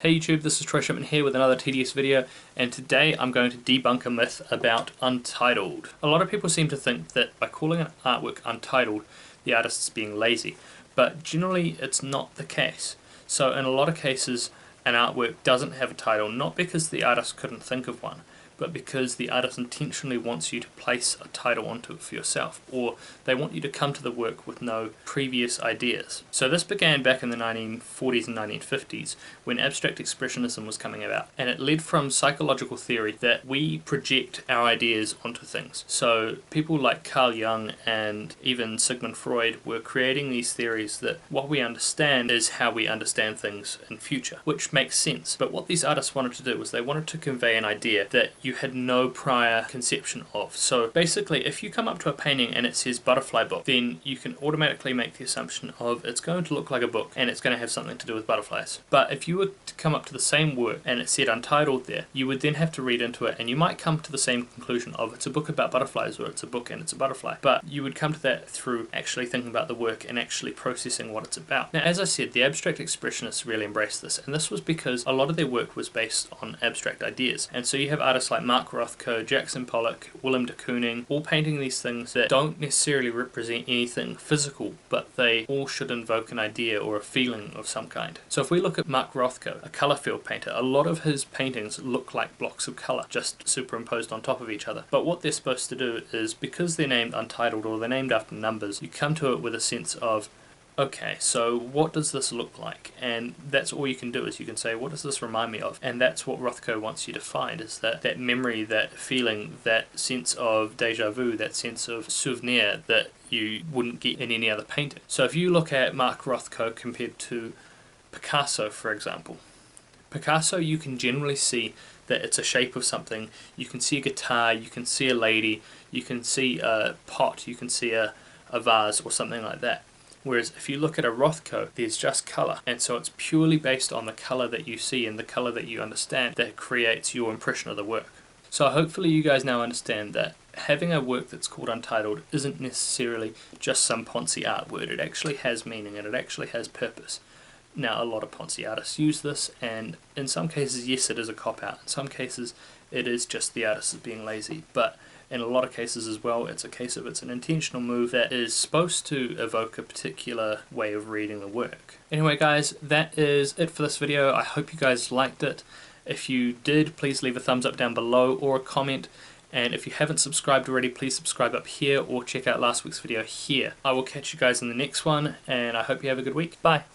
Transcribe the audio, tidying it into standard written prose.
Hey YouTube, this is Troy Shipman here with another tedious video, and today I'm going to debunk a myth about Untitled. A lot of people seem to think that by calling an artwork Untitled, the artist is being lazy, but generally it's not the case. So in a lot of cases, an artwork doesn't have a title, not because the artist couldn't think of one, but because the artist intentionally wants you to place a title onto it for yourself, or they want you to come to the work with no previous ideas. So this began back in the 1940s and 1950s when abstract expressionism was coming about, and it led from psychological theory that we project our ideas onto things. So people like Carl Jung and even Sigmund Freud were creating these theories that what we understand is how we understand things in future, which makes sense. But what these artists wanted to do was they wanted to convey an idea that you had no prior conception of. So basically, if you come up to a painting and it says butterfly book, then you can automatically make the assumption of it's going to look like a book and it's going to have something to do with butterflies. But if you were to come up to the same work and it said Untitled there, you would then have to read into it and you might come to the same conclusion of it's a book about butterflies or it's a book and it's a butterfly. But you would come to that through actually thinking about the work and actually processing what it's about. Now, as I said, the abstract expressionists really embraced this, and this was because a lot of their work was based on abstract ideas. And so you have artists like Mark Rothko, Jackson Pollock, Willem de Kooning, all painting these things that don't necessarily represent anything physical, but they all should invoke an idea or a feeling of some kind. So if we look at Mark Rothko, a colour field painter, a lot of his paintings look like blocks of colour, just superimposed on top of each other. But what they're supposed to do is, because they're named Untitled or they're named after numbers, you come to it with a sense of, okay, so what does this look like? And that's all you can do, is you can say, what does this remind me of? And that's what Rothko wants you to find, is that memory, that feeling, that sense of deja vu, that sense of souvenir that you wouldn't get in any other painting. So if you look at Mark Rothko compared to Picasso, for example, Picasso, you can generally see that it's a shape of something. You can see a guitar, you can see a lady, you can see a pot, you can see a vase or something like that. Whereas if you look at a Rothko, there's just colour, and so it's purely based on the colour that you see and the colour that you understand that creates your impression of the work. So hopefully you guys now understand that having a work that's called Untitled isn't necessarily just some poncy art word. It actually has meaning and it actually has purpose. Now, a lot of poncy artists use this, and in some cases, yes, it is a cop-out. In some cases, it is just the artist is being lazy, but in a lot of cases as well, it's a case of it's an intentional move that is supposed to evoke a particular way of reading the work. Anyway guys, that is it for this video. I hope you guys liked it. If you did, please leave a thumbs up down below or a comment. And if you haven't subscribed already, please subscribe up here or check out last week's video here. I will catch you guys in the next one, and I hope you have a good week. Bye!